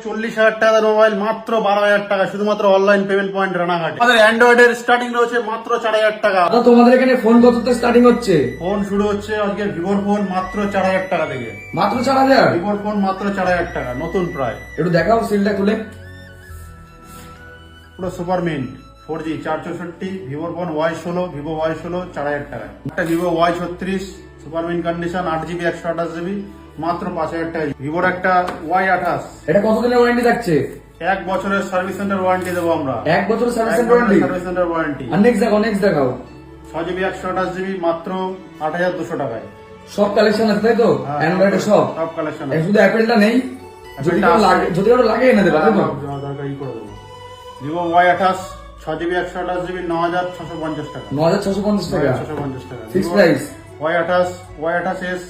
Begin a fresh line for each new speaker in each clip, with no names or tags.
40,000 টাকার মোবাইল মাত্র 12,000 টাকা, শুধুমাত্র অনলাইন পেমেন্ট পয়েন্ট রানাঘাট। আমাদের অ্যান্ড্রয়েডের স্টার্টিং রয়েছে মাত্র 4,000 টাকা।
দাদা তোমাদের এখানে ফোন কত থেকে স্টার্টিং হচ্ছে?
ফোন শুরু হচ্ছে আজকে ভিভোর ফোন মাত্র 4,000 টাকা থেকে।
মাত্র 4,000?
ভিভোর ফোন মাত্র 4,000 টাকা, নতুন প্রায়।
একটু দেখাও সিলটা খুলে।
পুরো সুপার মিন্ট 4G 464, ভিভোর ফোন Y16, ভিভো Y16 4,000 টাকা। একটা Vivo Y36 super mint condition 8GB 128GB মাত্র 5,000 টাকা। ভিভোর একটা Y28,
এটা কতদিনের ওয়ারেন্টি থাকছে?
1 বছরের সার্ভিস সেন্টার ওয়ারেন্টি দেবো আমরা।
1 বছরের service centre warranty?
Service centre warranty.
আর নেক্সট দেখাও।
6GB 128GB মাত্র 8,200 টাকায়।
সব কালেকশন আছে তাই তো? অ্যান্ড্রয়েডের সব
কালেকশন
আছে। শুধু অ্যাপেলটা নেই, যদি কারো লাগে এনে দেবা তাই তো?
দরকার ই করে দেবো। ভিভো Y28 6GB 128GB 9,650 টাকা।
9,650 টাকা
9,650 টাকা
fix price.
Y28s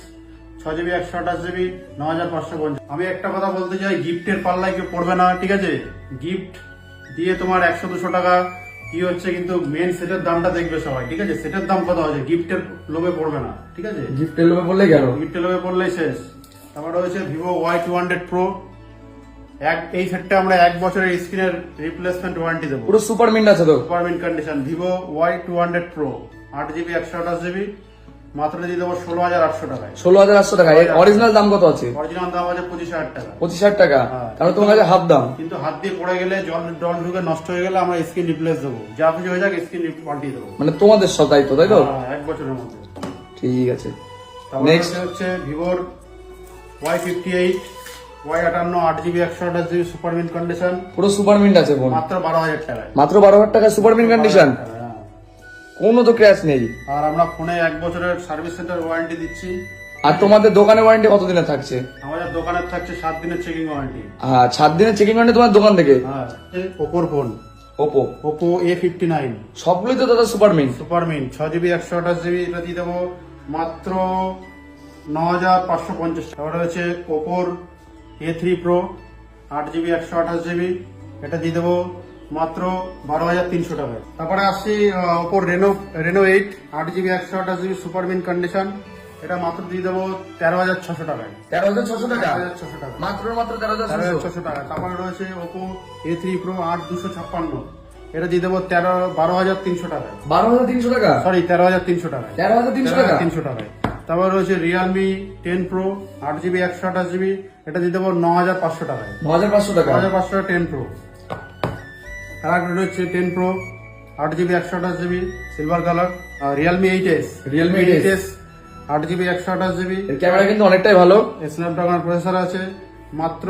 6GB 128GB 9,550। আমি একটা কথা বলতে চাই, গিফটের পাল্লায় কেউ পড়বে না, ঠিক আছে? গিফট দিয়ে তোমার 100-200 টাকা কি হচ্ছে, কিন্তু মেন সেটের দামটা দেখবে সবাই, ঠিক আছে? সেটের দাম কত আছে, গিফটের লোভে পড়বে না, ঠিক আছে?
গিফটের লোভে পড়লেই গেল,
গিফটের লোভে পড়লেই শেষ। তারপরে রয়েছে ভিভো Y200 Pro। এই সেটটা আমরা 1 বছরের স্ক্রিনের রিপ্লেসমেন্ট ওয়ারেন্টি দেবো।
পুরো সুপার মিন্ট আছে তো?
Super mint condition Vivo Y200 Pro 8GB 128GB মাত্র দিয়ে দেবো 16,800 টাকায়।
16,800 টাকা। এর অরিজিনাল দাম কত আছে?
অরিজিনাল দাম আছে 25,000 টাকা।
25,000 টাকা? তাহলে তোমার কাছে হাফ দাম।
কিন্তু হাত দিয়ে পড়ে গেলে, জল ঢুকে নষ্ট হয়ে গেলে আমরা স্ক্রিন রিপ্লেস দেবো, যা কিছু হয়ে যাক স্ক্রিন পাল্টিয়ে দেবো।
মানে তোমাদের সব দায়িত্ব তাই তো?
1 বছরের মধ্যে।
ঠিক আছে।
নেক্সট হচ্ছে ভিভোর Y58 Y58 8GB 128GB super mint condition
পুরো সুপার মিন্ট আছে ফোন
মাত্র 12,000 টাকায়।
মাত্র 12,000 টাকা সুপার মিন্ট কন্ডিশন, কোনো তো ক্র্যাশ নেই।
আর আমরা ফোনে 1 বছরের সার্ভিস সেন্টার ওয়ারেন্টি দিচ্ছি।
আর তোমাদের দোকানে ওয়ারেন্টি কতদিনে থাকছে?
আমাদের দোকানে থাকছে 7 দিনের চেকিং ওয়ারেন্টি।
7 দিনের চেকিং ওয়ারেন্টি তোমার দোকান থেকে?
হ্যাঁ। ওপোর ফোন,
ওপো
A59
সবগুলোই তো দাদা super mint.
Super mint 6GB 128GB এটা দিয়ে দেবো মাত্র 9,550 টাকা। তারপরে হচ্ছে ওপোর A3 Pro 8GB 128GB এটা দিয়ে দেবো মাত্র 12,300 টাকায়। তারপরে আসছি Oppo Reno 8 8GB 128GB super mint condition এটা মাত্র দিয়ে দেবো 13,600 টাকায়।
13,600 টাকা?
13,600 টাকা
মাত্র 13,600
টাকা। তারপরে রয়েছে ওপো A3 Pro 8/256 এটা দিয়ে দেবো 12,300 টাকায়।
12,300 টাকা?
সরি 13,300 টাকায়।
13,300 টাকা?
300 টাকায়। তারপর রয়েছে রিয়েলমি 10 Pro 8GB 128GB এটা দিয়ে দেবো 9,500 টাকায়।
9,500 টাকা?
9,500 টাকা 10 Pro। আর একটা রয়েছে 10 Pro 8GB 128GB silver colour. আর Realme 8s
Realme 8s
8GB 128GB
এর ক্যামেরা কিন্তু অনেকটাই ভালো।
স্ন্যাপড্রাগন প্রসেসর আছে মাত্র